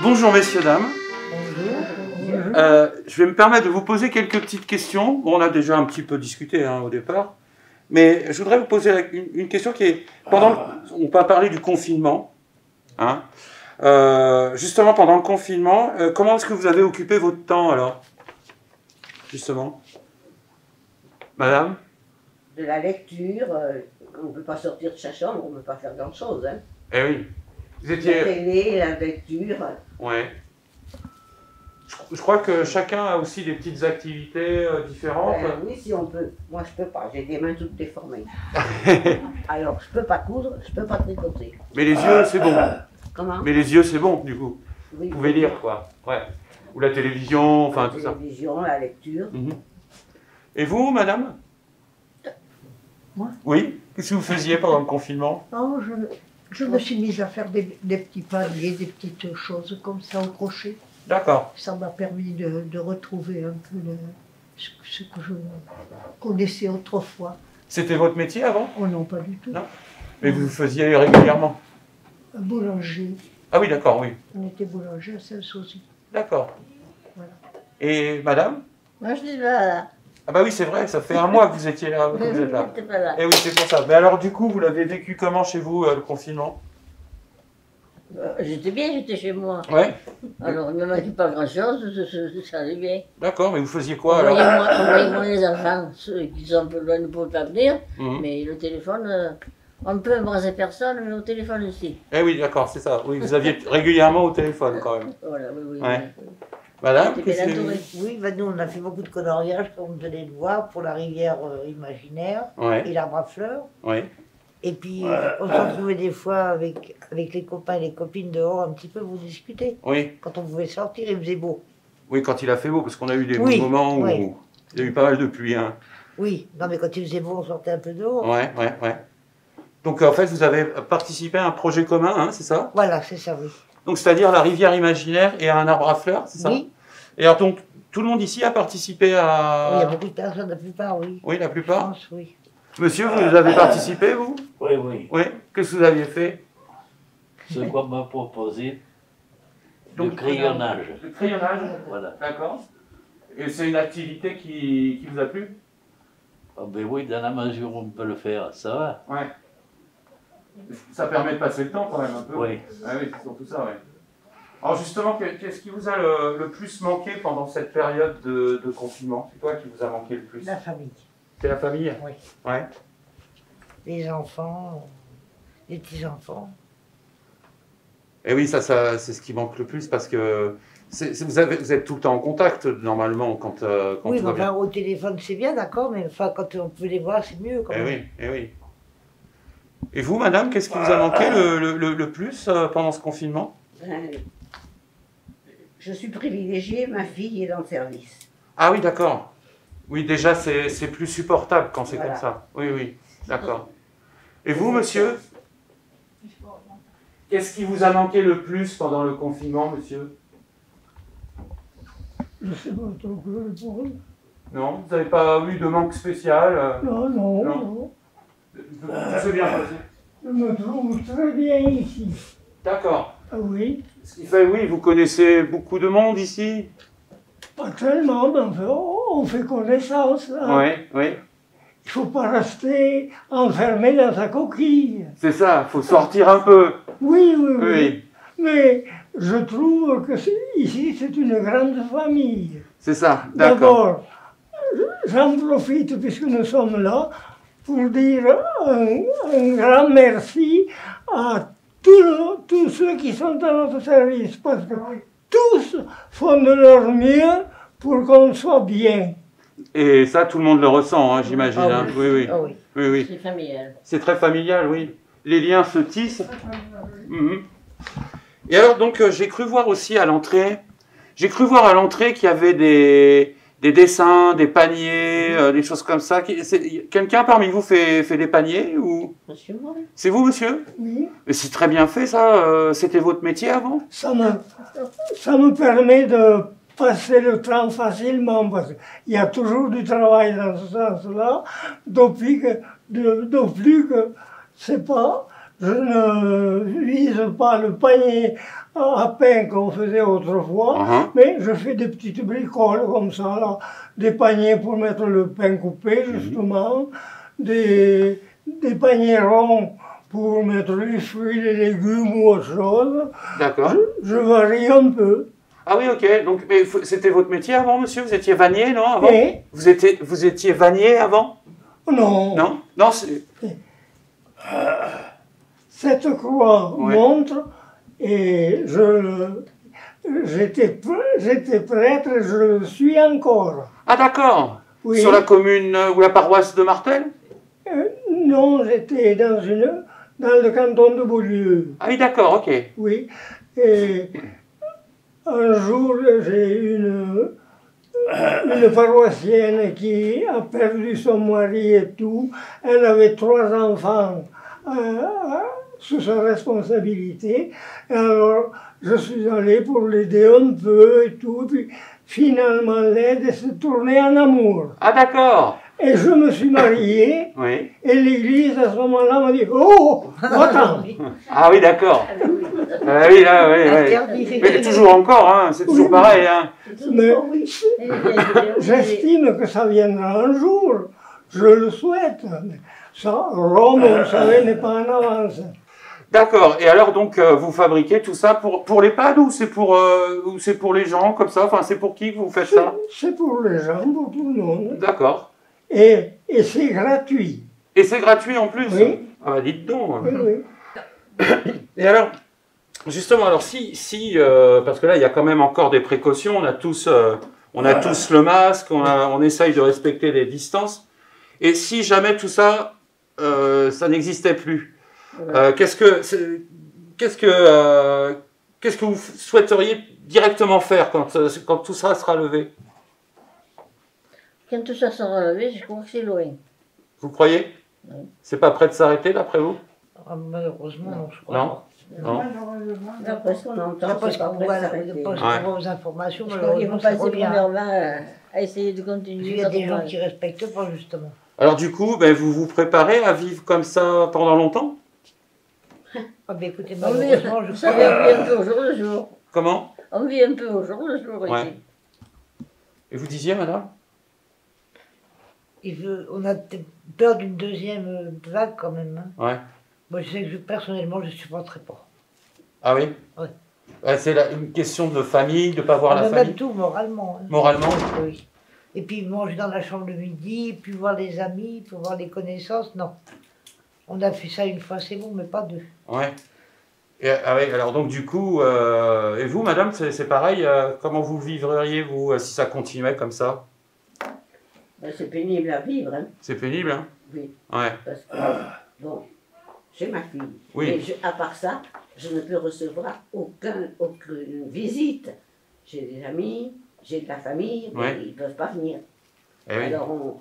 Bonjour messieurs, dames. Bonjour. Je vais me permettre de vous poser quelques petites questions. Bon, on a déjà un petit peu discuté au départ, mais je voudrais vous poser une question qui est... On va parler du confinement. Hein. Justement, pendant le confinement, comment est-ce que vous avez occupé votre temps alors? Justement. Madame? De la lecture, on ne peut pas sortir de sa chambre, on ne peut pas faire grand-chose. Hein. Eh oui. Vous La étiez... télé, la lecture. Ouais. Je crois que chacun a aussi des petites activités différentes. Oui, si on peut. Moi, je peux pas. J'ai des mains toutes déformées. Alors, je peux pas coudre, je peux pas tricoter. Mais les yeux, c'est bon. Comment? Mais les yeux, c'est bon, du coup. Oui, Vous pouvez lire, quoi. Ouais. Ou la télévision, enfin tout ça. La télévision, la lecture. Et vous, madame? Moi? Oui. Qu'est-ce que vous faisiez pendant le confinement? Oh, je me suis mise à faire des petits paniers, des petites choses comme ça au crochet. D'accord. Ça m'a permis de retrouver un peu ce que je connaissais autrefois. C'était votre métier avant? Oh non, pas du tout. Non. Mais vous faisiez régulièrement? Boulanger. Ah oui, d'accord, oui. On était boulanger à Saint-Saucy. D'accord. Voilà. Et madame? Moi, je dis là. Ah bah oui, c'est vrai, ça fait un mois que vous étiez là, que vous êtes là. J'étais pas là. Et oui, c'est pour ça. Mais alors, du coup, vous l'avez vécu comment chez vous, le confinement? J'étais bien, j'étais chez moi. Ouais. Alors, il ne me manquait pas grand-chose, ça allait bien. D'accord, mais vous faisiez quoi alors? Envoyez-moi les enfants, ceux qui sont un peu loin ne pouvaient pas venir, mais le téléphone, on peut embrasser personne, mais au téléphone aussi. Eh oui, d'accord, c'est ça. Oui, vous aviez régulièrement au téléphone quand même. Voilà, oui. Ouais. Madame, J'étais bien entourée. Oui, ben nous on a fait beaucoup de coloriage, comme vous allez le voir, pour la rivière imaginaire Ouais. et l'arbre à fleurs. Oui. Et puis on se retrouvait des fois avec les copains et les copines dehors un petit peu pour discuter. Oui. Quand on pouvait sortir, il faisait beau. Oui, quand il a fait beau, parce qu'on a eu des Oui, moments où oui. il y a eu pas mal de pluie. Hein. Oui, non mais quand il faisait beau, on sortait un peu dehors. Ouais. Donc en fait, vous avez participé à un projet commun, hein, c'est ça? Voilà, c'est ça, oui. Donc c'est-à-dire la rivière imaginaire et un arbre à fleurs, c'est ça? Oui. Et alors donc, tout le monde ici a participé à... Oui, il y a beaucoup de personnes, la plupart, oui. Oui, la Je plupart. pense, oui. Monsieur, vous avez participé, vous? Oui, oui. Oui. Qu'est-ce que vous aviez fait? Ce qu'on m'a proposé, le Donc, crayonnage. Le crayonnage? Voilà. D'accord. Et c'est une activité qui vous a plu? Ah ben oui, dans la mesure où on peut le faire, ça va. Ouais. Ça permet de passer le temps quand même un peu. Oui. Ah oui, c'est surtout ça, ouais. Alors justement, qu'est-ce qui vous a le plus manqué pendant cette période de confinement? C'est quoi qui vous a manqué le plus? La famille, C'est la famille? oui. Ouais. Les enfants, les petits-enfants. Et oui, ça c'est ce qui manque le plus parce que vous êtes tout le temps en contact normalement quand Oui, tout mais va bien. enfin, au téléphone c'est bien, d'accord, mais enfin, quand on peut les voir, c'est mieux quand même. Eh oui. Et vous, madame, qu'est-ce qui vous a manqué le plus pendant ce confinement? Je suis privilégiée, ma fille est dans le service. Ah oui, d'accord. Oui, déjà, c'est plus supportable quand c'est Voilà. comme ça. Oui, d'accord. Et vous, monsieur? Qu'est-ce qui vous a manqué le plus pendant le confinement, monsieur? Je sais pas trop quoi répondre. Non? Vous n'avez pas eu de manque spécial Non. Non. Tout s'est bien passé. Je me trouve très bien ici. D'accord. Ah oui, Ce qui fait, oui, vous connaissez beaucoup de monde ici? pas tellement, mais enfin, on fait connaissance. Hein. Oui. Il ne faut pas rester enfermé dans sa coquille. C'est ça, il faut sortir un peu. Oui. Mais je trouve que ici, c'est une grande famille. C'est ça, d'accord. D'abord, j'en profite, puisque nous sommes là, pour dire un grand merci à tous tous ceux qui sont à notre service, parce que tous font de leur mieux pour qu'on soit bien. Et ça, tout le monde le ressent, hein, j'imagine. Ah hein. oui. Oui, oui. Ah oui. Oui, oui. C'est familial. C'est très familial, oui. Les liens se tissent. Mhm. Et alors, donc, j'ai cru voir aussi à l'entrée, qu'il y avait des dessins, des paniers, des choses comme ça. Quelqu'un parmi vous fait des paniers ou... Monsieur Maurice. C'est vous, monsieur? Oui. Mais c'est très bien fait, ça. C'était votre métier avant? Ça me permet de passer le temps facilement, parce qu'il y a toujours du travail dans ce sens-là, depuis que c'est pas, je ne vise pas le panier à pain qu'on faisait autrefois, mais je fais des petites bricoles comme ça, là, des paniers pour mettre le pain coupé, justement, des paniers ronds pour mettre les fruits, les légumes ou autre chose. D'accord. Je varie un peu. Ah oui, ok. Donc, mais c'était votre métier avant, monsieur? Vous étiez vannier, non, avant? Et Vous étiez vannier avant? non. Non? Non, c'est... Cette croix Ouais. montre, et j'étais prêtre, et je le suis encore. Ah d'accord. Oui. Sur la commune ou la paroisse de Martel? Non, j'étais dans le canton de Beaulieu. Ah oui, d'accord, ok. Oui. Et un jour, j'ai une paroissienne qui a perdu son mari et tout. Elle avait 3 enfants sous sa responsabilité. Et alors, je suis allé pour l'aider un peu et tout. Puis finalement, l'aide s'est tournée en amour. Ah d'accord. Et je me suis marié. Oui. Et l'église, à ce moment-là, m'a dit « Oh, attends !» Ah oui, d'accord. Ah oui, là, oui, oui. Mais toujours encore, hein, c'est toujours pareil. Hein. Mais j'estime que ça viendra un jour. Je le souhaite. Mais ça, Rome, vous savez, n'est pas en avance. D'accord. Et alors, donc, vous fabriquez tout ça pour l'EHPAD ou c'est pour les gens, comme ça? Enfin, c'est pour qui que vous faites ça? C'est pour les gens, pour tout le monde. D'accord. Et c'est gratuit. Et c'est gratuit en plus? Oui. Ah bah dites donc. Oui, oui. Et alors, justement, alors parce que là, il y a quand même encore des précautions, on a tous le masque, on essaye de respecter les distances, et si jamais tout ça, ça n'existait plus, qu'est-ce que vous souhaiteriez directement faire quand tout ça sera levé? Quand tout ça sera levé, je crois que c'est loin. Vous croyez? Oui. C'est pas prêt de s'arrêter, d'après vous? Ah, malheureusement, non, je crois Non. pas. Non. D'après ce qu'on entend, D'après c'est ce pas qu'on prêt voit, de s'arrêter. d'après ce Ouais. qu'on voit aux informations, Je crois qu'ils malheureusement, vont ça passer revient. première main à essayer de Parce continuer. qu'il y a des gens notre qui travail. respectent pas, justement. Alors du coup, ben, vous vous préparez à vivre comme ça pendant longtemps? Ah, ben écoutez, On vit, malheureusement, je vous savez, crois. on vit un peu au jour le jour. Comment? On vit un peu au jour le jour Ouais. ici. Et vous disiez, madame? On a peut-être peur d'une deuxième vague quand même. Hein. Ouais. Moi, je sais que personnellement, je ne supporterai pas. Ah oui? Ouais. Ouais, c'est une question de famille, de ne pas voir la Même famille. tout, moralement. Hein. Moralement? Oui. Et puis manger dans la chambre le midi, puis voir les amis, puis voir les connaissances, non. On a fait ça une fois, c'est bon, mais pas 2. Ouais. Ah oui, alors donc du coup, et vous, madame, c'est pareil, comment vous vivriez, vous, si ça continuait comme ça? Ben, c'est pénible à vivre, hein. C'est pénible, hein? Oui. Ouais. Parce que, bon, j'ai ma fille. Oui. Mais à part ça, je ne peux recevoir aucune visite. J'ai des amis, j'ai de la famille, mais Ouais. ils ne peuvent pas venir. Eh oui. Alors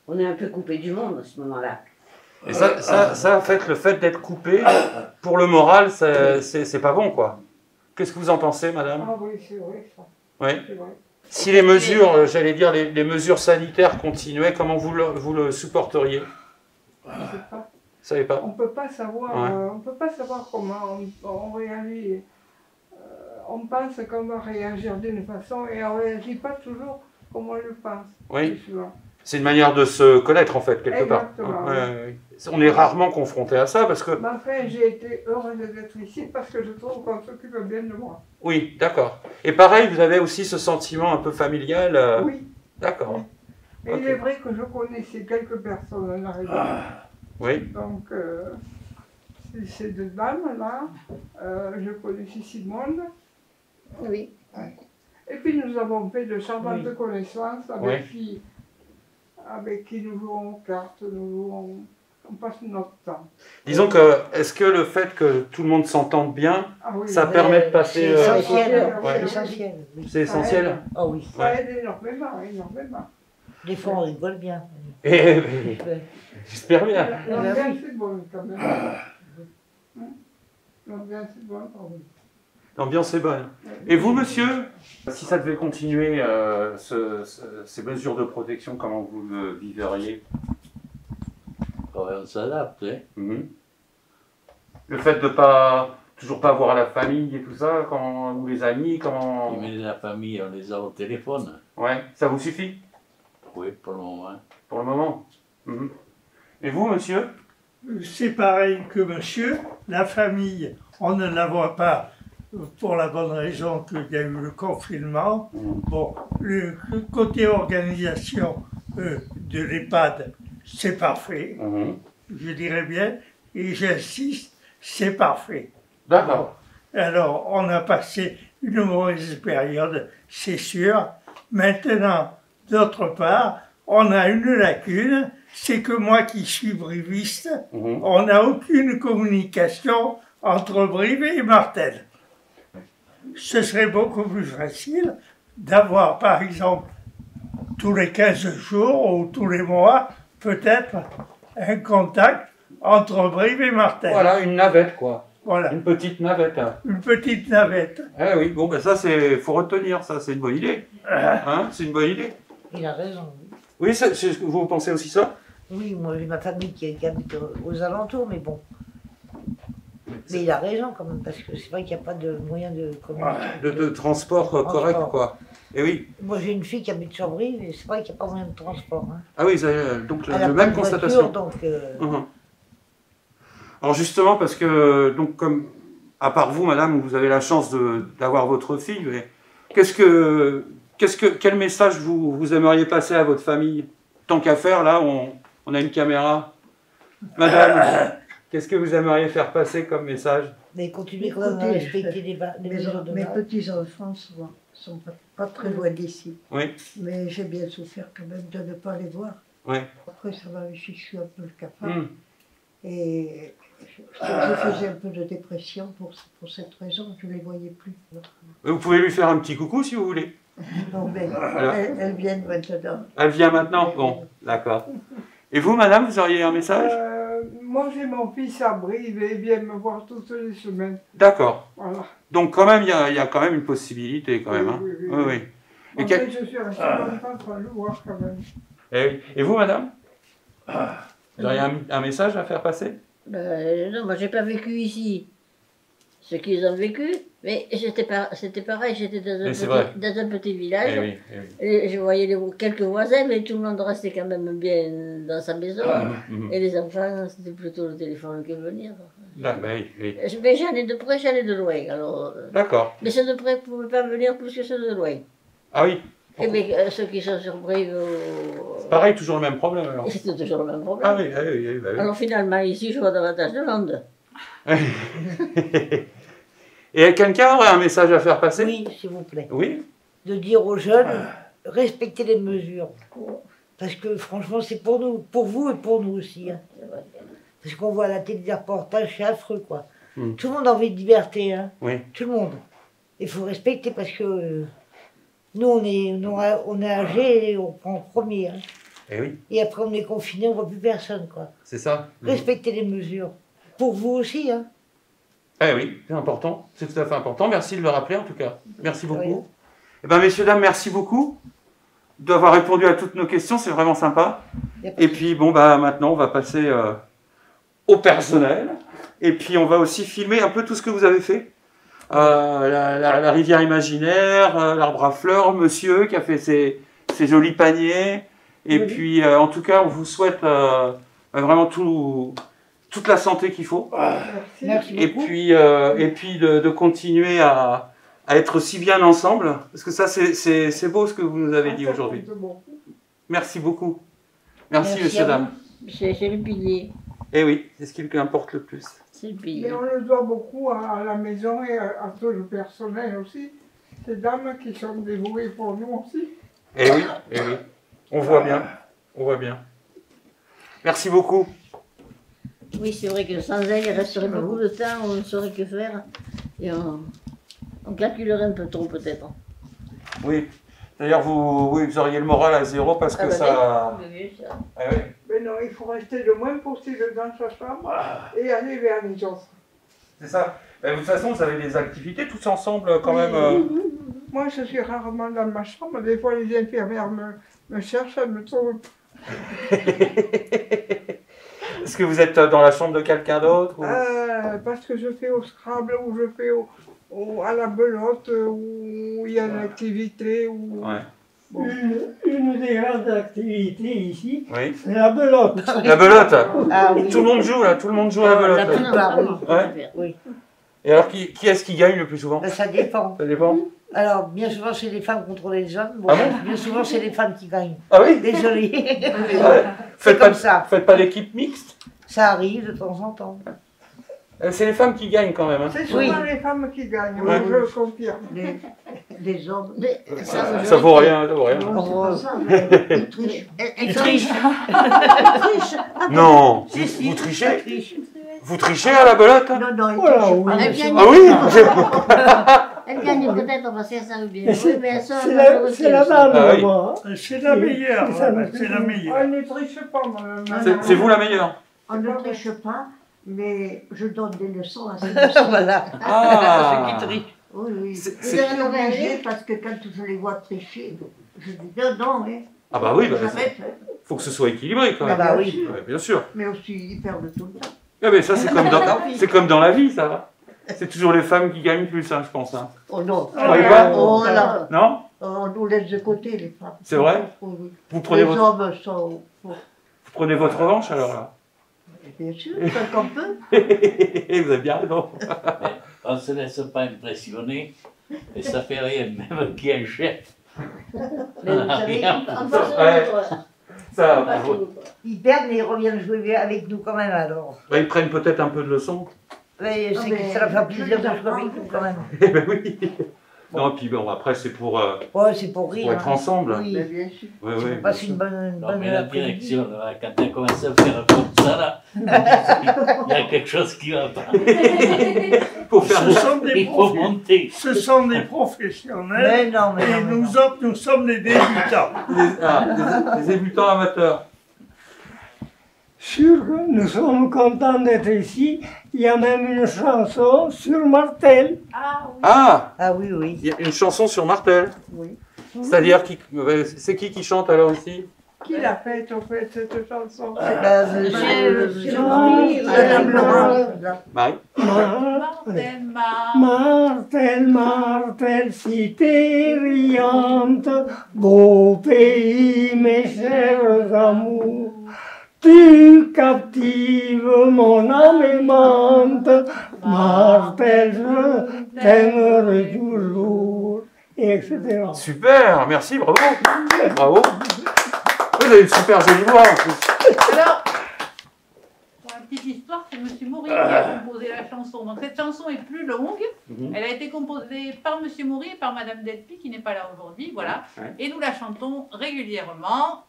on est un peu coupé du monde à ce moment-là. Et ça, en fait, le fait d'être coupé, pour le moral, c'est pas bon, quoi. Qu'est-ce que vous en pensez, madame? Ah oui, c'est vrai, ça. Oui. C'est vrai. Si les mesures, j'allais dire, les mesures sanitaires continuaient, comment vous le supporteriez? Je sais pas. Vous savez pas? On peut pas savoir, Ouais. on peut pas savoir comment on réagit. On pense qu'on va réagir d'une façon et on réagit pas toujours comme on le pense. Oui. c'est souvent. C'est une manière de se connaître, en fait, quelque part. Exactement, Ouais, ouais, ouais. On est rarement confronté à ça, parce que... Mais enfin, j'ai été heureuse d'être ici parce que je trouve qu'on s'occupe bien de moi. Oui, d'accord. Et pareil, vous avez aussi ce sentiment un peu familial. Oui. D'accord. Et Ok. il est vrai que je connaissais quelques personnes en arrivant. Oui. Donc, ces deux dames-là, je connaissais Simone. Oui. Et puis nous avons fait de charmantes connaissances Oui. avec qui nous jouons aux cartes, on passe notre temps. Disons que, est-ce que le fait que tout le monde s'entende bien, Ah oui, ça permet de passer... C'est essentiel, ouais. c'est essentiel. Oui. C'est essentiel. Ah oui. Ça aide énormément, énormément. Des fois, on rigole bien. Eh, j'espère bien. L'ambiance est bonne quand même. L'ambiance est bonne, ah oui. L'ambiance est bonne. Et vous, monsieur, si ça devait continuer, ces mesures de protection, comment vous le vivriez? On s'adapte, hein. Le fait de toujours pas voir la famille et tout ça, ou les amis, comment... Mais la famille, on les a au téléphone. Ouais, ça vous suffit? Oui, pour le moment. Pour le moment. Et vous, monsieur? C'est pareil que monsieur, la famille, on ne la voit pas pour la bonne raison qu'il y a eu le confinement. Bon, le côté organisation de l'EHPAD, c'est parfait, je dirais bien, et j'insiste, c'est parfait. D'accord. Alors, on a passé une mauvaise période, c'est sûr. Maintenant, d'autre part, on a une lacune, c'est que moi qui suis briviste, on n'a aucune communication entre Brive et Martel. Ce serait beaucoup plus facile d'avoir, par exemple, tous les 15 jours ou tous les mois, peut-être un contact entre Brive et Martel. Voilà, une navette, quoi. Voilà. Une petite navette. Une petite navette. Ah oui, bon, ben ça, faut retenir, ça, c'est une bonne idée. Hein, c'est une bonne idée. Il a raison. Oui, vous pensez aussi ça? Oui, moi j'ai ma famille qui habite aux alentours, mais bon. Mais il a raison quand même, parce que c'est vrai qu'il n'y a pas de moyen de communication. De transport correct, quoi. Et oui. Moi j'ai une fille qui habite sur Brive, et c'est vrai qu'il n'y a pas moyen de transport. Hein. Ah oui, donc Elle a la pas même de voiture, constatation. donc, Alors justement, parce que, donc comme, à part vous, madame, vous avez la chance d'avoir votre fille, mais quel message vous aimeriez passer à votre famille? Tant qu'à faire, là, on a une caméra. Madame, qu'est-ce que vous aimeriez faire passer comme message? Mais continuez quand même à respecter les mesures de Mes base. petits-enfants sont pas très loin d'ici. Oui. Mais j'ai bien souffert quand même de ne pas les voir. Oui. Après, ça va, je suis un peu capable. Et je faisais un peu de dépression pour cette raison, je ne les voyais plus. Vous pouvez lui faire un petit coucou si vous voulez. Non, mais elles viennent maintenant. Elle vient maintenant? Bon, d'accord. Et vous, madame, vous auriez un message? Moi, j'ai mon fils à Brive et il vient me voir toutes les semaines. D'accord. Voilà. Donc, quand même, il y a quand même une possibilité, quand même. Hein. Oui. En fait, je suis resté longtemps sans le voir, quand même. Et vous, madame? Vous auriez un message à faire passer? Non, moi, j'ai pas vécu ici. Ce qu'ils ont vécu, mais c'était pareil, j'étais dans un petit village. Et je voyais quelques voisins, mais tout le monde restait quand même bien dans sa maison. Et les enfants, c'était plutôt le téléphone que venir. Oui. Mais j'en ai de près, j'en ai de loin. D'accord. Mais ceux de près ne pouvaient pas venir plus que ceux de loin. Ah oui. Et bien, ceux qui sont sur Brive... C'est pareil, toujours le même problème alors. C'est toujours le même problème. Ah oui, oui. Alors finalement, ici, je vois davantage de monde. Et quelqu'un aurait un message à faire passer? Oui, s'il vous plaît. Oui. De dire aux jeunes, respectez les mesures. Parce que franchement, c'est pour nous, pour vous et pour nous aussi. Hein. Parce qu'on voit à la télé des reportages, c'est affreux, quoi. Tout le monde a envie de liberté, hein. Oui. Tout le monde. Il faut respecter parce que nous, on est âgés et on prend en premier. Hein. Et oui. Et après, on est confinés, on ne voit plus personne, quoi. C'est ça. Respectez les mesures. Pour vous aussi, hein. Eh oui, c'est important. C'est tout à fait important. Merci de le rappeler, en tout cas. Merci beaucoup. Eh bien, messieurs, dames, merci beaucoup d'avoir répondu à toutes nos questions. C'est vraiment sympa. Et puis, bon, bah, maintenant, on va passer au personnel. Et puis, on va aussi filmer un peu tout ce que vous avez fait. La rivière imaginaire, l'arbre à fleurs, monsieur qui a fait ses jolis paniers. Et puis, en tout cas, on vous souhaite vraiment toute la santé qu'il faut. Merci beaucoup. Et puis de continuer à être si bien ensemble. Parce que ça, c'est beau ce que vous nous avez dit aujourd'hui. Merci beaucoup. Merci messieurs, dames. C'est le pilier. Eh oui, c'est ce qui importe le plus. C'est le pays. Mais on le doit beaucoup à la maison et à tout le personnel aussi. Ces dames qui sont dévouées pour nous aussi. Eh oui, eh oui. On voit bien. On voit bien. Merci beaucoup. Oui, c'est vrai que sans elle, il resterait beaucoup de temps, on ne saurait que faire. Et on calculerait un peu trop, peut-être. Oui. D'ailleurs, vous auriez le moral à zéro parce que ça... Oui, ça. Eh oui. Mais non, il faut rester le moins possible dans sa chambre et aller vers les autres. C'est ça. De toute façon, vous avez des activités tous ensemble quand même. Moi, je suis rarement dans ma chambre. Des fois, les infirmières me cherchent, elles me trouvent. Est-ce que vous êtes dans la chambre de quelqu'un d'autre ou... Parce que je fais au Scrabble ou je fais à la belote où il y a une activité. Ouais. Bon. Une des grandes activités ici, Oui. c'est la belote. La belote. Ah oui. Tout le monde joue là, tout le monde joue à la belote. La plupart, oui. Ouais. Oui. Et alors, qui est-ce qui gagne le plus souvent? Ben, ça dépend. Ça dépend. Alors, bien souvent, c'est les femmes contre les hommes. Bon, Ah bon bien souvent, c'est les femmes qui gagnent. Ah oui? Désolée. Ouais. C'est comme ça. Faites pas d'équipe mixte? Ça arrive de temps en temps. C'est les femmes qui gagnent quand même. Hein. C'est souvent Oui. les femmes qui gagnent, Ouais. je le confirme. Des hommes. Ça vaut rien, ça vaut rien. Non, c'est pas ça, mais ils trichent. Ils trichent. Non, Si, si, vous ça trichez? triche. Vous trichez à la belote? Non, non, ils Voilà, trichent oui. pas. Elle gagne, Ah oui? elle gagne peut-être parce qu'elle savent bien. Et Oui, mais elles sont C'est la dame, Ah oui. moi. C'est la meilleure, Ça voilà, nous c'est la fait- meilleure. Elle ne triche pas, madame. C'est vous la meilleure. On ne triche pas, mais je donne des leçons à ces leçons. Voilà. Ah. Ceux qui trichent. Oui, oui. C'est- Je suis obligée parce que quand je les vois tricher, je dis non, non, hein. Ah bah oui, bah, J'arrête, hein. faut que ce soit équilibré quand Ah même. bah oui. Ouais, bien sûr. Mais aussi, ils perdent tout le temps. Ah mais ça c'est comme dans la vie ça. C'est toujours les femmes qui gagnent plus, hein, je pense. Hein. Oh non. croyez pas Oh là. Non? On nous laisse de côté, les femmes. C'est vrai? Oui, oui. Vous prenez, Les votre, hommes sont. vous prenez votre revanche alors là? Bien sûr, tant qu'on peut. Vous avez bien raison. On ne se laisse pas impressionner et ça fait rien, même qu'il y ait un chef. Mais vous savez, Rien. en face de Ouais. l'autre. Ça, En face de l'autre. Ils perdent, mais ils reviennent jouer avec nous quand même alors. bah, ils prennent peut-être un peu de leçons. Mais Non, c'est mais que ça leur fait plaisir de je jouer avec nous quand même. Eh ben oui. Non, puis bon, après c'est pour Ouais, c'est pour rire. être ensemble. Oui. Mais bien sûr. Ouais, C'est ouais, pour passer bien une sûr. bonne, Non, bonne mais la après-midi. direction, là, quand elle commence à faire comme ça, là, il y a quelque chose qui va pas. Pour faire Ce sont des, Il faut monter. ce sont des professionnels Mais non, mais et non, mais nous non. autres, nous sommes des débutants. des débutants amateurs. Sûr que nous sommes contents d'être ici. Il y a même une chanson sur Martel. Ah, Ah oui, oui. il y a une chanson sur Martel. Oui. C'est-à-dire, c'est qui chante alors ici? Qui l'a faite, au fait, cette chanson? Monsieur Madame Laurent. Marie. Martel, Martel, cité riante, beau pays, mes chers amours. Tu captives mon âme aimante, Martel, je t'aimerai toujours, et etc. Super, merci, bravo. Bravo. Vous avez une super jolie voix en plus. Alors, pour la petite histoire, c'est M. Maury qui a composé la chanson. Donc cette chanson est plus longue. Mhm. Elle a été composée par M. Maury et par Mme Delpy, qui n'est pas là aujourd'hui. Voilà. Ouais. Et nous la chantons régulièrement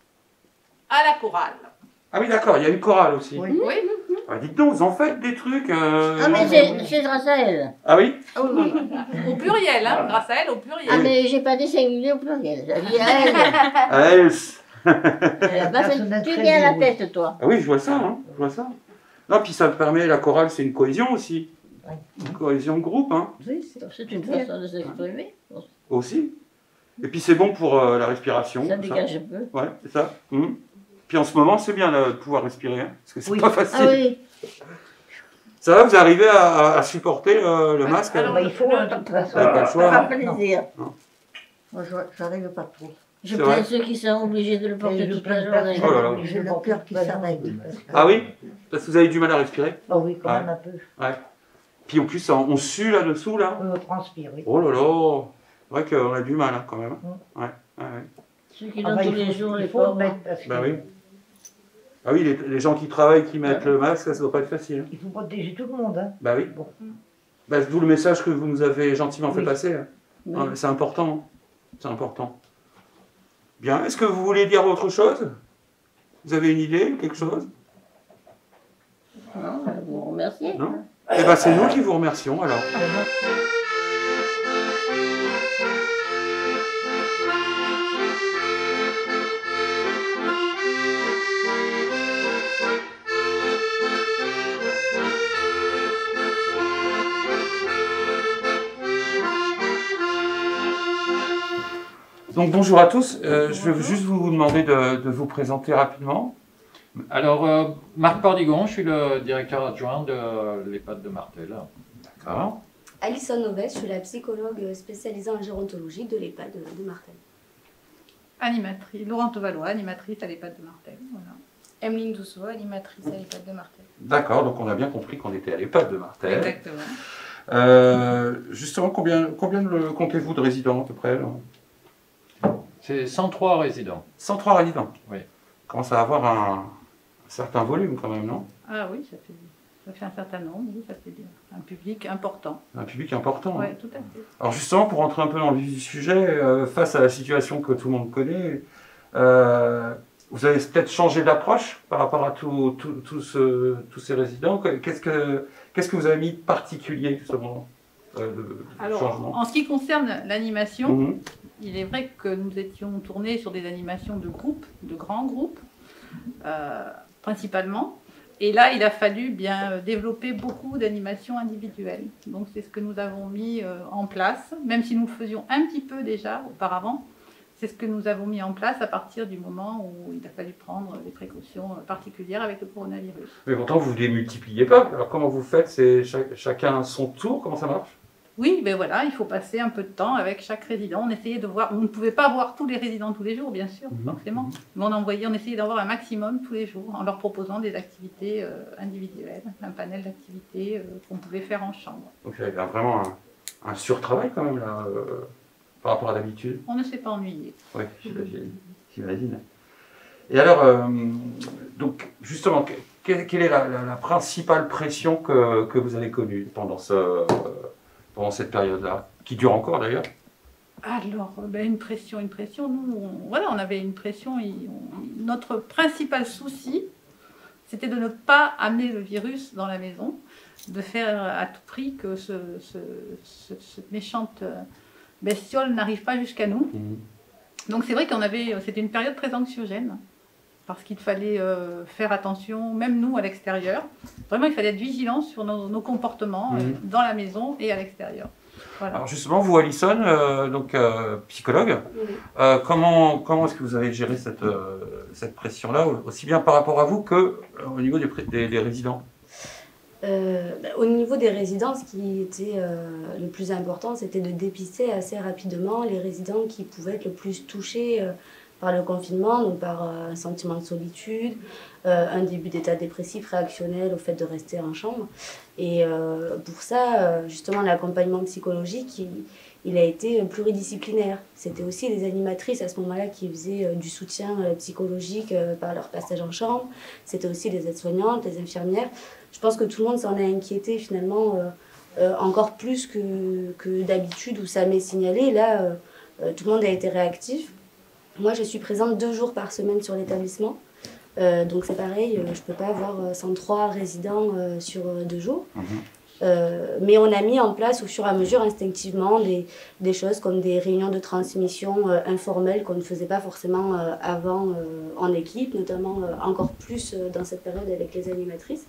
à la chorale. Ah oui, d'accord, il y a une chorale aussi. Oui. Oui. Ah, dites donc, vous en faites des trucs. Ah, mais c'est grâce à elle. Ah oui? Ah oui. Au pluriel, hein, grâce à elle, au pluriel. Ah, mais j'ai pas dit singulier au pluriel. J'ai dit à elle. Ah, elle. Elle a pas fait- Personnel Tu très viens à la doué. tête, toi. Ah oui, je vois ça, hein, je vois ça. Non, puis ça permet, la chorale, c'est une cohésion aussi. Une cohésion de groupe, hein, C'est une façon de s'exprimer. aussi. Et puis c'est bon pour la respiration. Ça tout dégage un peu. Ouais, c'est ça. Mhm. Puis en ce moment, c'est bien de pouvoir respirer, hein, parce que c'est Oui. pas facile. Ah oui. Ça va, vous arrivez à supporter le masque? Alors, Bah, il faut, de toute façon. Vous n'avez pas le choix. Ça hein. fait plaisir. Moi, j'arrive pas trop. Je C'est vrai. plains ceux qui sont obligés de le porter Et je toute la plains journée. Oh là là. J'ai le cœur qui s'arrête. Ah oui? Parce que vous avez du mal à respirer? Ah oui, quand Ouais. même un peu. Puis en plus, on sue là-dessous, là. On transpire, oui. Oh là là! C'est vrai qu'on a du mal, hein, quand même. Ouais, ouais, ouais. Ceux qui Ah donnent bah, tous les jours, il les faut le pauvres. mettre parce que Bah oui. Ah oui, les gens qui travaillent, qui mettent le masque, ça ne doit pas être facile. Il faut protéger tout le monde. Hein. Bah oui. Bon. Bah, d'où le message que vous nous avez gentiment fait passer. Oui. C'est important. C'est important. Bien. Est-ce que vous voulez dire autre chose? Vous avez une idée, quelque chose? Non, vous remerciez. Non? Eh bien, c'est nous qui vous remercions, alors. Donc bonjour à tous, je vais juste vous demander de vous présenter rapidement. Alors, Marc Pordigon, je suis le directeur adjoint de l'EHPAD de Martel. D'accord. Alison Noves, je suis la psychologue spécialisée en gérontologie de l'EHPAD de Martel. Animatrice, Laurent Valois, animatrice à l'EHPAD de Martel. Voilà. Emeline Dousseau, animatrice à l'EHPAD de Martel. D'accord, donc on a bien compris qu'on était à l'EHPAD de Martel. Exactement. Justement, combien comptez-vous de résidents à peu près là? C'est 103 résidents. 103 résidents? Oui. Commence à avoir un certain volume quand même, non? Ah oui, ça fait un certain nombre, oui, ça fait un public important. Un public important. Oui, tout à fait. Alors justement, pour rentrer un peu dans le vif du sujet, face à la situation que tout le monde connaît, vous avez peut-être changé d'approche par rapport à tous ces résidents. Qu'est-ce que vous avez mis de particulier justement Alors, changement? En ce qui concerne l'animation, il est vrai que nous étions tournés sur des animations de groupes, de grands groupes, principalement. Et là, il a fallu bien développer beaucoup d'animations individuelles. Donc, c'est ce que nous avons mis en place, même si nous le faisions un petit peu déjà auparavant. C'est ce que nous avons mis en place à partir du moment où il a fallu prendre des précautions particulières avec le coronavirus. Mais pourtant, vous ne les multipliez pas. Alors, comment vous faites? C'est chacun son tour? Comment ça marche? Oui, ben voilà, il faut passer un peu de temps avec chaque résident. On essayait de voir, on ne pouvait pas voir tous les résidents tous les jours, bien sûr, forcément. Mais on essayait d'en voir un maximum tous les jours en leur proposant des activités individuelles, un panel d'activités qu'on pouvait faire en chambre. Donc il y a vraiment un surtravail quand même là, par rapport à d'habitude. On ne s'est pas ennuyé. Oui, j'imagine. Et alors, donc justement, quelle est la principale pression que vous avez connue pendant cette période-là, qui dure encore d'ailleurs? Alors, une pression. Nous, on avait une pression. Notre principal souci, c'était de ne pas amener le virus dans la maison, de faire à tout prix que cette méchante bestiole n'arrive pas jusqu'à nous. Donc c'est vrai c'était une période très anxiogène, parce qu'il fallait faire attention, même nous à l'extérieur. Vraiment, il fallait être vigilant sur nos comportements dans la maison et à l'extérieur. Voilà. Alors justement, vous, Alison, donc psychologue, comment est-ce que vous avez géré cette pression-là, aussi bien par rapport à vous qu'au niveau des résidents? Au niveau des résidents, ce qui était le plus important, c'était de dépister assez rapidement les résidents qui pouvaient être le plus touchés par le confinement, donc par un sentiment de solitude, un début d'état dépressif réactionnel au fait de rester en chambre. Et pour ça, justement, l'accompagnement psychologique, il a été pluridisciplinaire. C'était aussi les animatrices à ce moment-là qui faisaient du soutien psychologique par leur passage en chambre. C'était aussi les aides-soignantes, les infirmières. Je pense que tout le monde s'en a inquiété finalement encore plus que d'habitude où ça m'est signalé. Là, tout le monde a été réactif. Moi, je suis présente 2 jours par semaine sur l'établissement. Donc c'est pareil, je ne peux pas avoir 103 résidents sur 2 jours. Mais on a mis en place au fur et à mesure instinctivement des choses comme des réunions de transmission informelles qu'on ne faisait pas forcément avant en équipe, notamment encore plus dans cette période avec les animatrices,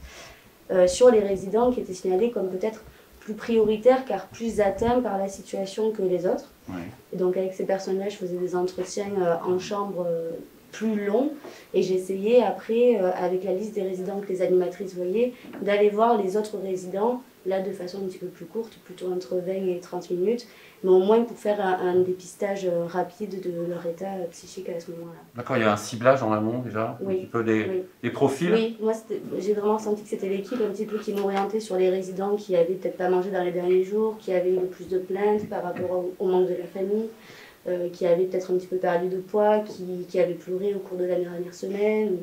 sur les résidents qui étaient signalés comme peut-être plus prioritaires car plus atteints par la situation que les autres. Et donc avec ces personnes-là, je faisais des entretiens en chambre plus longs et j'essayais après, avec la liste des résidents que les animatrices voyaient, d'aller voir les autres résidents, là de façon un petit peu plus courte, plutôt entre 20 et 30 minutes, mais au moins pour faire un dépistage rapide de leur état psychique à ce moment-là. D'accord, il y a un ciblage en amont déjà, un petit peu des profils. Oui, moi j'ai vraiment senti que c'était l'équipe un petit peu qui m'orientait sur les résidents qui avaient peut-être pas mangé dans les derniers jours, qui avaient eu le plus de plaintes par rapport au manque de la famille, qui avaient peut-être un petit peu perdu de poids, qui avaient pleuré au cours de la dernière semaine,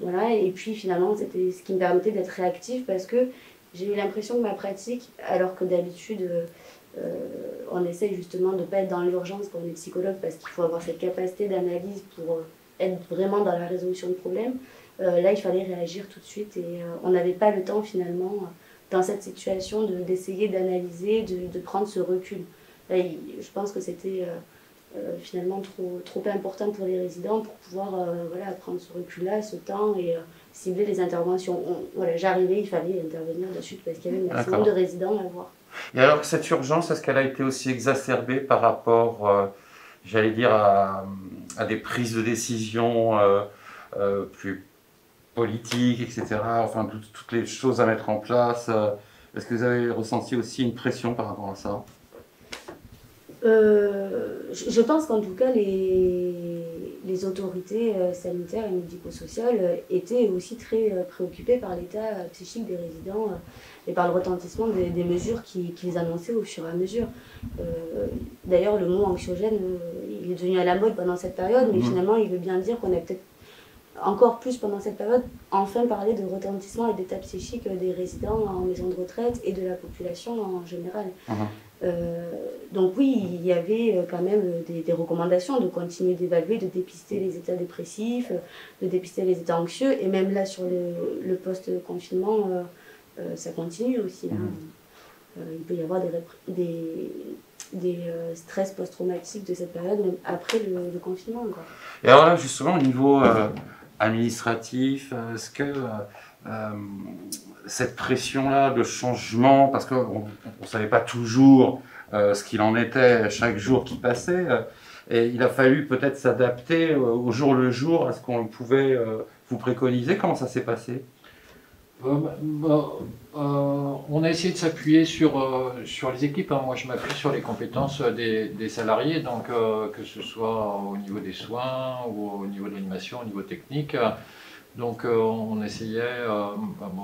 Voilà, et puis finalement, c'était ce qui me permettait d'être réactive parce que j'ai eu l'impression que ma pratique, alors que d'habitude, on essaye justement de ne pas être dans l'urgence quand on est psychologue parce qu'il faut avoir cette capacité d'analyse pour être vraiment dans la résolution de problèmes. Là, il fallait réagir tout de suite et on n'avait pas le temps finalement, dans cette situation, d'essayer d'analyser, de prendre ce recul. Là, je pense que c'était finalement trop important pour les résidents pour pouvoir voilà, prendre ce recul-là, ce temps et cibler les interventions. Voilà, j'arrivais, il fallait intervenir de suite parce qu'il y avait un maximum de résidents à voir. Et alors, cette urgence, est-ce qu'elle a été aussi exacerbée par rapport, j'allais dire, à des prises de décision plus politiques, etc. Enfin, toutes les choses à mettre en place. Est-ce que vous avez ressenti aussi une pression par rapport à ça? Je pense qu'en tout cas, les autorités sanitaires et médico-sociales étaient aussi très préoccupées par l'état psychique des résidents et par le retentissement des mesures qu'ils annonçaient au fur et à mesure. D'ailleurs, le mot anxiogène, il est devenu à la mode pendant cette période, mais finalement, il veut bien dire qu'on a peut-être encore plus pendant cette période enfin parlé de retentissement et d'état psychique des résidents en maison de retraite et de la population en général. Donc oui, il y avait quand même des recommandations de continuer d'évaluer, de dépister les états dépressifs, de dépister les états anxieux, et même là sur le post-confinement, ça continue aussi. Là. Il peut y avoir des stress post-traumatiques de cette période, même après le confinement. Quoi. Et alors là, justement, au niveau administratif, est-ce que cette pression-là de changement, parce qu'on ne savait pas toujours ce qu'il en était chaque jour qui passait, et il a fallu peut-être s'adapter au jour le jour à ce qu'on pouvait vous préconiser. Comment ça s'est passé? On a essayé de s'appuyer sur les équipes. Moi, je m'appuie sur les compétences des salariés, donc que ce soit au niveau des soins ou au niveau de l'animation, au niveau technique. Donc on essayait,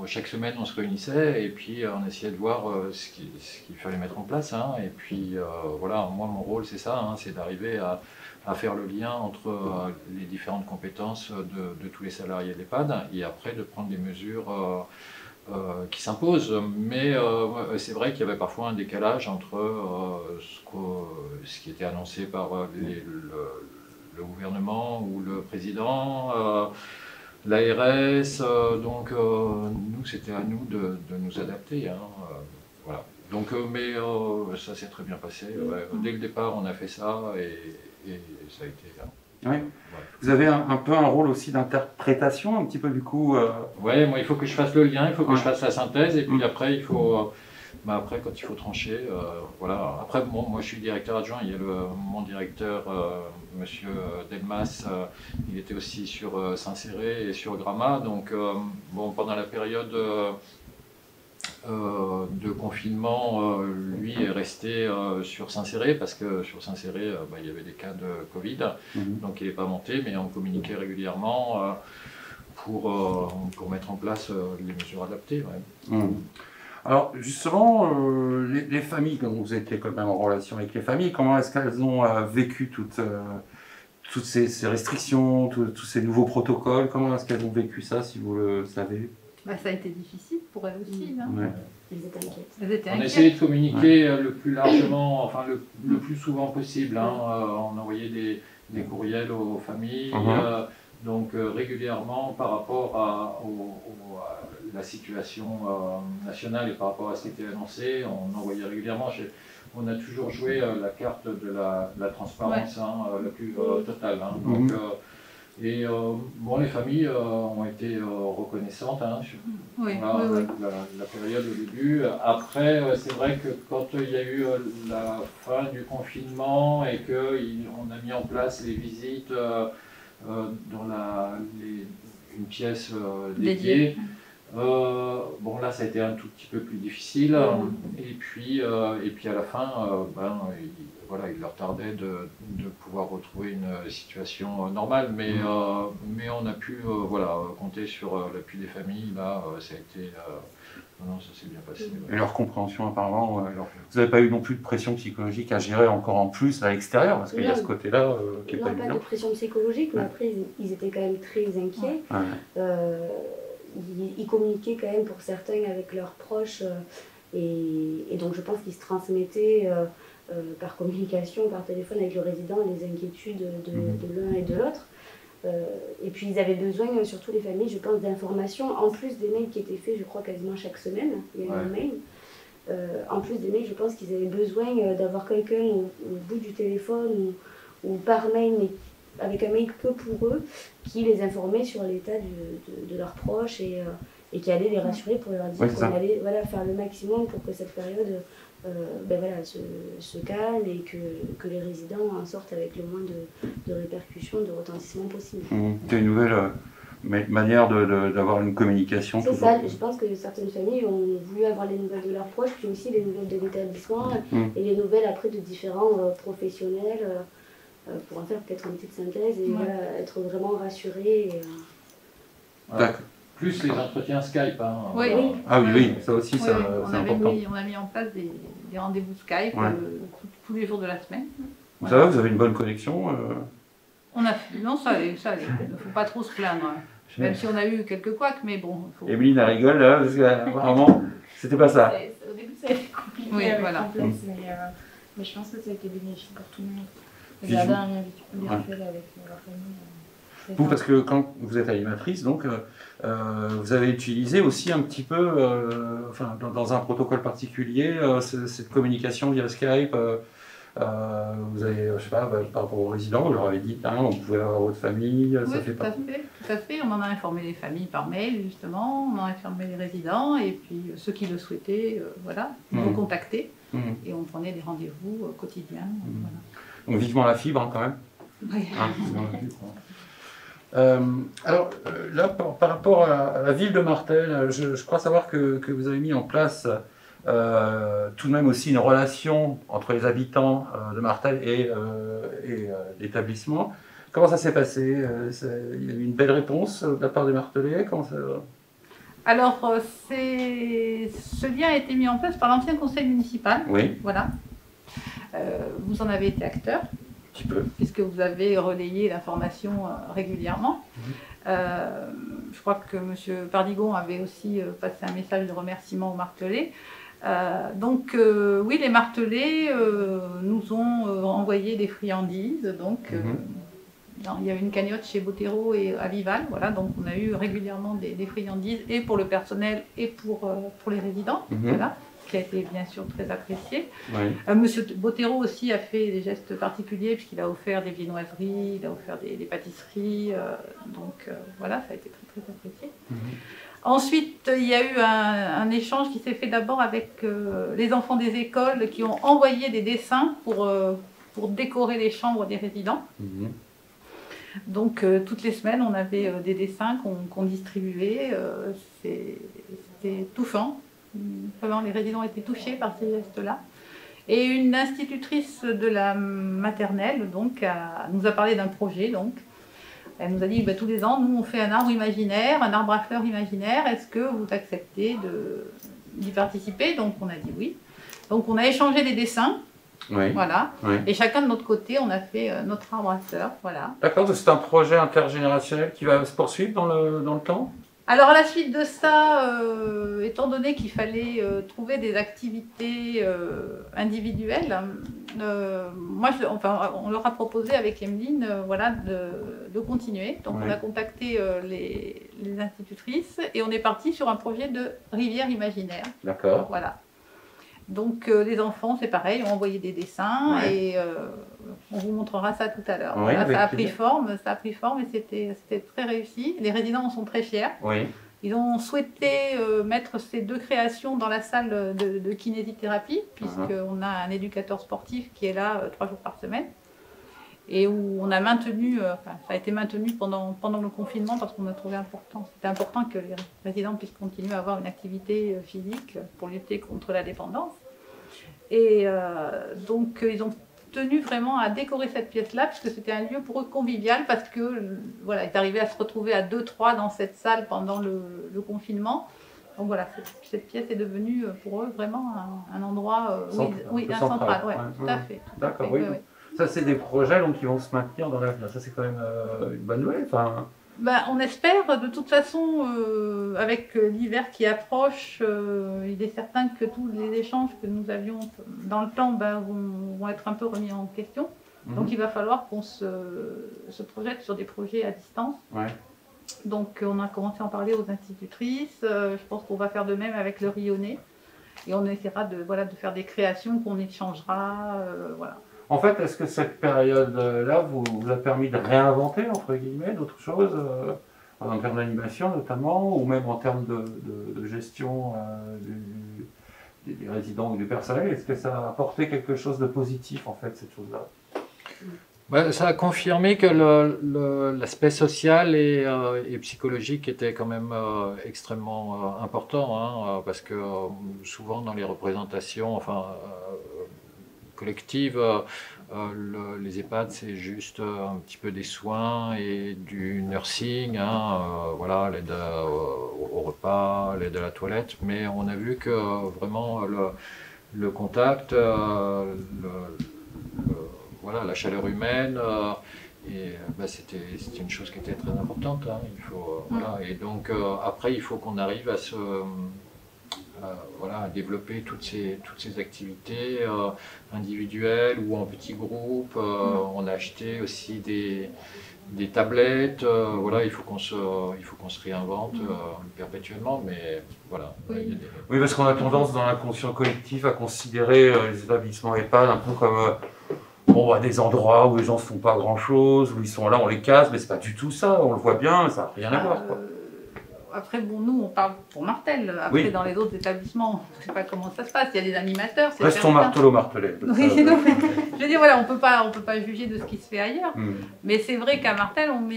chaque semaine on se réunissait et puis on essayait de voir ce qu'il fallait mettre en place. Hein. Et puis voilà, moi mon rôle c'est ça, hein, c'est d'arriver à faire le lien entre les différentes compétences de tous les salariés de l'EHPAD et après de prendre des mesures qui s'imposent. Mais c'est vrai qu'il y avait parfois un décalage entre ce qui était annoncé par le gouvernement ou le président, l'ARS, donc nous c'était à nous de nous adapter. Hein, voilà. Donc, mais ça s'est très bien passé. Ouais. Dès le départ on a fait ça et ça a été... Oui. Ouais. Vous avez un peu un rôle aussi d'interprétation, un petit peu du coup. Oui, moi il faut que je fasse le lien, il faut que je fasse la synthèse, et puis après il faut, après quand il faut trancher, voilà. Après bon, moi je suis directeur adjoint, il y a mon directeur, Monsieur Delmas, il était aussi sur Saint-Céré et sur Grammat, donc bon pendant la période de confinement, lui est resté sur Saint-Céré parce que sur Saint-Céré, il y avait des cas de Covid, donc il n'est pas monté, mais on communiquait régulièrement pour mettre en place les mesures adaptées. Ouais. Alors justement, les familles, comme vous étiez quand même en relation avec les familles, comment est-ce qu'elles ont vécu toutes ces restrictions, tous ces nouveaux protocoles? Comment est-ce qu'elles ont vécu ça, si vous le savez? Ça a été difficile pour elles aussi. Hein. Ouais. Elles étaient inquiètes. Elles étaient on inquiètes. essayait de communiquer le plus largement, enfin le plus souvent possible. Hein. On envoyait des courriels aux familles, donc régulièrement par rapport à la situation nationale et par rapport à ce qui était annoncé, on envoyait régulièrement. On a toujours joué la carte de la transparence, hein, la plus totale. Hein. Donc, et bon, les familles ont été reconnaissantes hein, sur la période au début. Après, c'est vrai que quand il y a eu la fin du confinement et qu'on a mis en place les visites dans une pièce dédiée, bon là ça a été un tout petit peu plus difficile. Et puis à la fin, voilà, il leur tardait de pouvoir retrouver une situation normale, mais on a pu voilà, compter sur l'appui des familles. Là, ça a été Non, ça s'est bien passé. Et leur compréhension, apparemment, vous n'avez pas eu non plus de pression psychologique à gérer encore en plus à l'extérieur, parce qu'il y a ce côté-là qui n'est pas évident. Pas de pression psychologique, mais après, ils étaient quand même très inquiets. Ils communiquaient quand même pour certains avec leurs proches, et donc je pense qu'ils se transmettaient par communication, par téléphone avec le résident, les inquiétudes de l'un et de l'autre. Et puis ils avaient besoin, surtout les familles, je pense, d'informations, en plus des mails qui étaient faits, je crois, quasiment chaque semaine, il y a eu un mail. En plus des mails, je pense qu'ils avaient besoin d'avoir quelqu'un au bout du téléphone ou par mail, mais avec un mail que pour eux, qui les informait sur l'état de leurs proches et qui allait les rassurer pour leur dire qu'on allait faire le maximum pour que cette période se calme et que les résidents en sortent avec le moins de répercussions, de retentissements possible. C'est une nouvelle manière d'avoir une communication. C'est ça, je pense que certaines familles ont voulu avoir les nouvelles de leurs proches, puis aussi les nouvelles de l'établissement et les nouvelles après de différents professionnels pour en faire peut-être une petite synthèse et être vraiment rassurés. D'accord. Plus les entretiens Skype. Hein, oui. Ah oui, ça aussi c'est important. On a mis en place des rendez-vous Skype tous les jours de la semaine. Ça va, vous avez une bonne connexion Non, ça allait. Il ne faut pas trop se plaindre. Même si on a eu quelques couacs, mais bon. Emeline, elle rigole là, parce qu'apparemment, c'était pas ça. Au début, ça a été compliqué, complexe, mais je pense que ça a été bénéfique pour tout le monde. J'avais un lien virtuel avec leur famille. Vous, parce que quand vous êtes animatrice, donc, vous avez utilisé aussi un petit peu, dans un protocole particulier, cette communication via Skype. Vous avez, je sais pas, par rapport aux résidents, vous leur avez dit, on pouvait avoir votre famille, ça fait pas. Tout à fait. On en a informé les familles par mail, justement. On en a informé les résidents, et puis ceux qui le souhaitaient, ils nous contactaient. Et on prenait des rendez-vous quotidiens. Voilà. Donc vivement la fibre, quand même. Oui. Alors là, par rapport à la ville de Martel, je crois savoir que vous avez mis en place tout de même aussi une relation entre les habitants de Martel et l'établissement. Comment ça s'est passé? Il y a eu une belle réponse de la part des Martelais? Alors, ce lien a été mis en place par l'ancien conseil municipal. Oui. Voilà. Vous en avez été acteur. Puisque vous avez relayé l'information régulièrement. Je crois que M. Pardigon avait aussi passé un message de remerciement aux Martelais. Donc oui, les Martelais nous ont envoyé des friandises. Donc il y avait une cagnotte chez Bottero et à Vival. Voilà, donc on a eu régulièrement des friandises et pour le personnel et pour les résidents. Voilà. Qui a été bien sûr très apprécié. Monsieur Bottero aussi a fait des gestes particuliers puisqu'il a offert des viennoiseries, il a offert des pâtisseries, donc voilà, ça a été très très apprécié. Ensuite, il y a eu un échange qui s'est fait d'abord avec les enfants des écoles qui ont envoyé des dessins pour décorer les chambres des résidents. Donc toutes les semaines, on avait des dessins qu'on distribuait, c'était touchant. Vraiment, les résidents étaient touchés par ces gestes-là. Et une institutrice de la maternelle donc, nous a parlé d'un projet. Donc. Elle nous a dit, tous les ans, nous on fait un arbre imaginaire, un arbre à fleurs imaginaire. Est-ce que vous acceptez d'y participer? Donc on a dit oui. Donc on a échangé des dessins. Voilà. Et chacun de notre côté, on a fait notre arbre à fleurs. Voilà. D'accord, c'est un projet intergénérationnel qui va se poursuivre dans le temps? Alors à la suite de ça, étant donné qu'il fallait trouver des activités individuelles, on leur a proposé avec Emeline de continuer. Donc on a contacté les institutrices et on est parti sur un projet de rivière imaginaire. D'accord. Voilà. Donc les enfants, c'est pareil, ont envoyé des dessins et on vous montrera ça tout à l'heure. Voilà, ça a pris forme et c'était très réussi. Les résidents en sont très fiers. Ils ont souhaité mettre ces deux créations dans la salle de kinésithérapie, puisqu'on a un éducateur sportif qui est là 3 jours par semaine. Et où on a maintenu, ça a été maintenu pendant le confinement parce qu'on a trouvé c'était important que les résidents puissent continuer à avoir une activité physique pour lutter contre la dépendance. Et donc ils ont tenu vraiment à décorer cette pièce-là puisque c'était un lieu pour eux convivial parce que voilà, ils arrivaient à se retrouver à 2-3 dans cette salle pendant le confinement. Donc voilà, cette pièce est devenue pour eux vraiment un endroit central. Ouais, tout à fait. D'accord, oui. Oui. Ça, c'est des projets donc, qui vont se maintenir dans l'avenir. Ça, c'est quand même une bonne nouvelle. Enfin... On espère, de toute façon, avec l'hiver qui approche, il est certain que tous les échanges que nous avions dans le temps vont être un peu remis en question. Donc il va falloir qu'on se projette sur des projets à distance. Ouais. Donc on a commencé à en parler aux institutrices, je pense qu'on va faire de même avec le Rionnais. Et on essaiera de faire des créations qu'on échangera. Voilà. En fait, est-ce que cette période-là vous a permis de réinventer, entre guillemets, d'autres choses, en termes d'animation notamment, ou même en termes de gestion des résidents ou du personnel? Est-ce que ça a apporté quelque chose de positif, en fait, cette chose-là? Ça a confirmé que l'aspect social et psychologique était quand même extrêmement important, parce que souvent dans les représentations collectives, les EHPAD c'est juste un petit peu des soins et du nursing, voilà, l'aide au repas, l'aide à la toilette, mais on a vu que vraiment le contact, voilà, la chaleur humaine, c'était une chose qui était très importante. Voilà. Et donc après, il faut qu'on arrive à développer toutes ces activités individuelles ou en petits groupes. On a acheté aussi des tablettes. Voilà, il faut qu'on se réinvente perpétuellement, mais voilà. Oui, parce qu'on a tendance dans l'inconscient collectif à considérer les établissements EHPAD un peu comme des endroits où les gens ne font pas grand-chose, où ils sont là, on les casse, mais c'est pas du tout ça, on le voit bien, ça n'a rien à voir. Quoi. Après, nous, on parle pour Martel. Après, dans les autres établissements, je ne sais pas comment ça se passe, il y a des animateurs. Restons marteau martelé. Oui, je veux dire, voilà, on peut pas juger de ce qui se fait ailleurs, mais c'est vrai qu'à Martel, on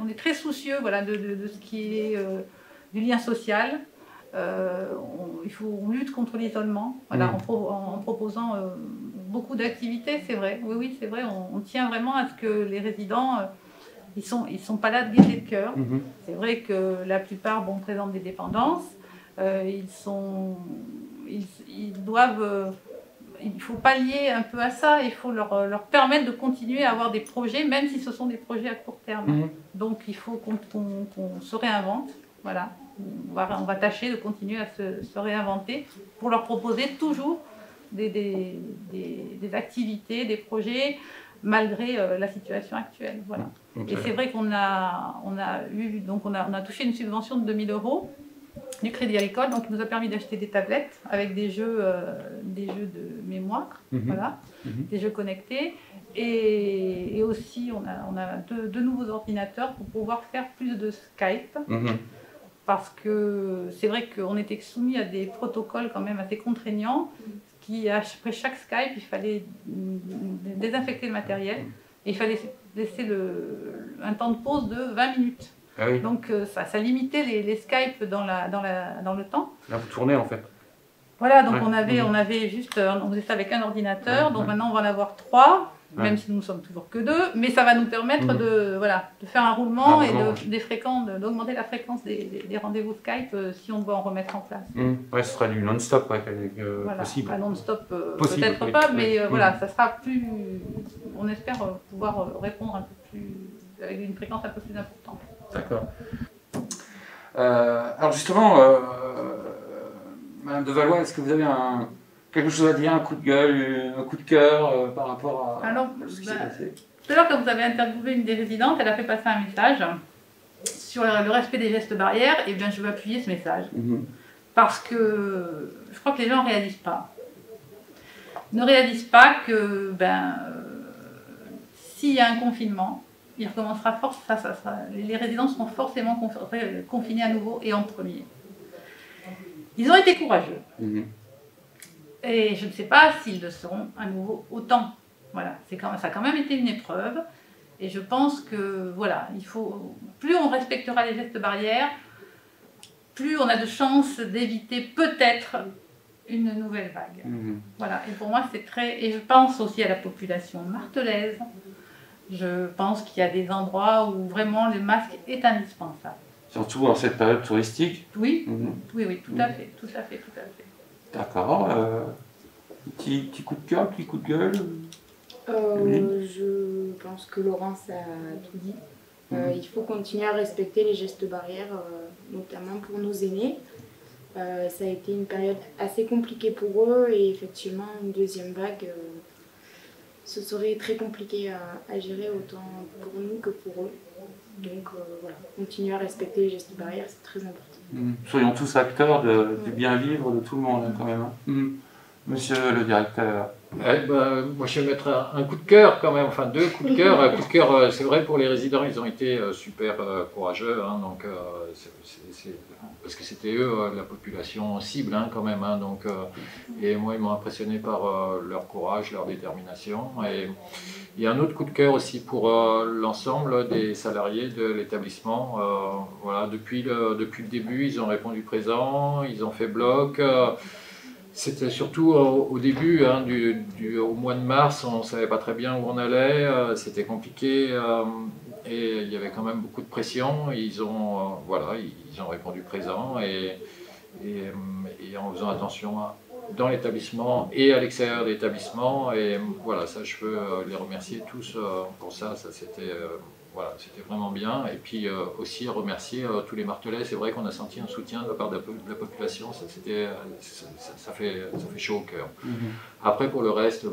est très soucieux de ce qui est du lien social. On lutte contre l'isolement, en proposant beaucoup d'activités, c'est vrai. Oui, c'est vrai, on tient vraiment à ce que les résidents, ils sont pas là de gaieté de cœur. C'est vrai que la plupart présentent des dépendances, il faut pallier un peu à ça, il faut leur permettre de continuer à avoir des projets, même si ce sont des projets à court terme. Donc il faut qu'on se réinvente, voilà. On va tâcher de continuer à se réinventer pour leur proposer toujours des activités, des projets, malgré la situation actuelle. Voilà. Et c'est vrai qu'on a touché une subvention de 2 000 € du Crédit Agricole, donc il nous a permis d'acheter des tablettes avec des jeux de mémoire, voilà, des jeux connectés. Et aussi, on a deux nouveaux ordinateurs pour pouvoir faire plus de Skype. Parce que c'est vrai qu'on était soumis à des protocoles quand même assez contraignants, après chaque Skype, il fallait désinfecter le matériel, et il fallait laisser un temps de pause de 20 minutes. Ah oui. Donc ça limitait les Skype dans le temps. Là, vous tournez en fait. Voilà, donc on faisait ça avec un ordinateur, donc maintenant on va en avoir 3. Même si nous ne sommes toujours que 2, mais ça va nous permettre de faire un roulement et d'augmenter la fréquence des rendez-vous Skype si on doit en remettre en place. Ouais, ce sera du non-stop possible. Pas non-stop, peut-être pas, mais voilà, ça sera plus. On espère pouvoir répondre un peu plus avec une fréquence un peu plus importante. D'accord. Alors justement, Madame de Valois, est-ce que vous avez quelque chose à dire, un coup de gueule, un coup de cœur par rapport à ce qui s'est passé? Tout à l'heure, quand vous avez interviewé une des résidentes, elle a fait passer un message sur le respect des gestes barrières, et bien je veux appuyer ce message. Parce que je crois que les gens ne réalisent pas. Ne réalisent pas que s'il y a un confinement, il recommencera les résidents seront forcément confinés à nouveau et en premier. Ils ont été courageux. Et je ne sais pas s'ils le seront à nouveau autant. Voilà, ça a quand même été une épreuve. Et je pense que, voilà, plus on respectera les gestes barrières, plus on a de chances d'éviter peut-être une nouvelle vague. Voilà, et pour moi c'est et je pense aussi à la population martelaise. Je pense qu'il y a des endroits où vraiment le masque est indispensable. Surtout dans cette période touristique. Oui, oui, tout à fait, tout à fait, tout à fait. D'accord. Petit coup de cœur, petit coup de gueule. Je pense que Laurence a tout dit. Il faut continuer à respecter les gestes barrières, notamment pour nos aînés. Ça a été une période assez compliquée pour eux et effectivement une deuxième vague, ce serait très compliqué à gérer autant pour nous que pour eux. Donc voilà, continuer à respecter les gestes barrières, c'est très important. Soyons tous acteurs du bien vivre de tout le monde quand même. Monsieur le directeur. Moi je vais mettre un coup de cœur quand même, enfin 2 coups de cœur. Un coup de cœur, c'est vrai pour les résidents, ils ont été super courageux, hein, donc, parce que c'était eux la population cible hein, quand même. Hein, donc, et moi ils m'ont impressionné par leur courage, leur détermination. Et il y a un autre coup de cœur aussi pour l'ensemble des salariés de l'établissement. Voilà, depuis le début, ils ont répondu présent, ils ont fait bloc. C'était surtout au début, hein, au mois de mars, on ne savait pas très bien où on allait, c'était compliqué et il y avait quand même beaucoup de pression. Ils ont répondu présent et en faisant attention dans l'établissement et à l'extérieur de l'établissement. Et voilà, ça je peux les remercier tous pour ça, c'était vraiment bien. Et puis aussi remercier tous les Martelais. C'est vrai qu'on a senti un soutien de la part de la population, ça fait chaud au cœur. Après pour le reste,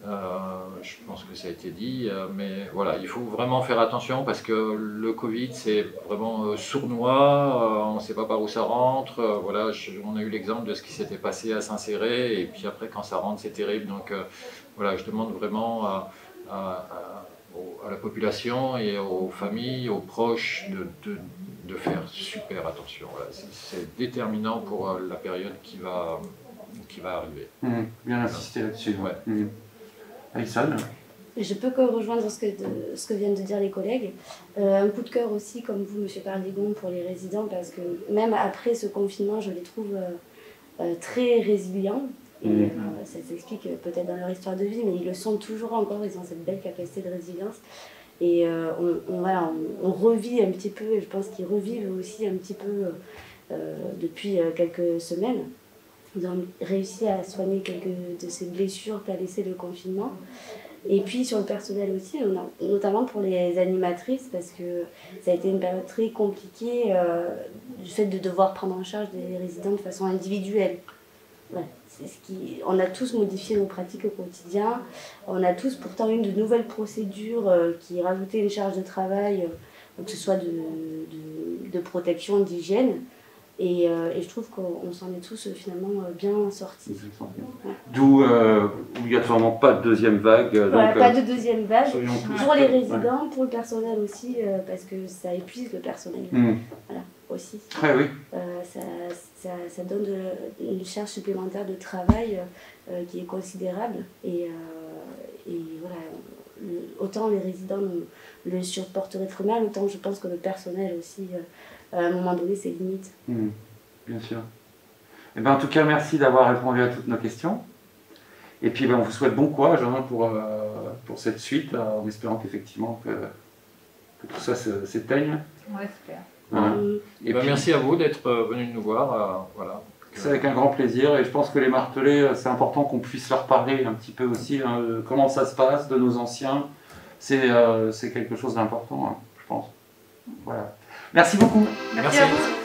je pense que ça a été dit, mais voilà, il faut vraiment faire attention parce que le Covid c'est vraiment sournois, on ne sait pas par où ça rentre. Voilà, on a eu l'exemple de ce qui s'était passé à Saint-Céré et puis après quand ça rentre c'est terrible. Donc voilà, je demande vraiment à la population et aux familles, aux proches de faire super attention. Voilà, c'est déterminant pour la période qui va arriver. Bien insister là-dessus. Ouais. Alison ? Je peux que rejoindre ce que viennent de dire les collègues. Un coup de cœur aussi, comme vous, M. Pardigon, pour les résidents, parce que même après ce confinement, je les trouve très résilients. Et ça s'explique peut-être dans leur histoire de vie, mais ils le sont toujours encore, ils ont cette belle capacité de résilience. Et on revit un petit peu, et je pense qu'ils revivent aussi un petit peu depuis quelques semaines. Ils ont réussi à soigner quelques de ces blessures qu'a laissé le confinement. Et puis sur le personnel aussi, notamment pour les animatrices, parce que ça a été une période très compliquée du fait de devoir prendre en charge des résidents de façon individuelle. Ouais, on a tous modifié nos pratiques au quotidien, on a tous pourtant eu de nouvelles procédures qui rajoutaient une charge de travail, que ce soit de protection, d'hygiène. Et je trouve qu'on s'en est tous finalement bien sortis. Ouais. D'où obligatoirement pas de deuxième vague. Voilà, pas de deuxième vague pour les résidents, pour le personnel aussi, parce que ça épuise le personnel. Voilà, aussi. Ouais, oui. Ça donne une charge supplémentaire de travail qui est considérable. Et voilà, autant les résidents le supporteraient très mal, autant je pense que le personnel aussi, à un moment donné, c'est limite. Bien sûr. Et en tout cas, merci d'avoir répondu à toutes nos questions. Et puis on vous souhaite bon courage hein, pour cette suite, en espérant qu'effectivement que tout ça s'éteigne. On espère. Et puis, merci à vous d'être venus nous voir. Voilà. C'est avec un grand plaisir et je pense que les Martelais, c'est important qu'on puisse leur parler un petit peu aussi, hein, de comment ça se passe, de nos anciens. C'est quelque chose d'important, hein, je pense. Voilà. Merci beaucoup. Merci à vous.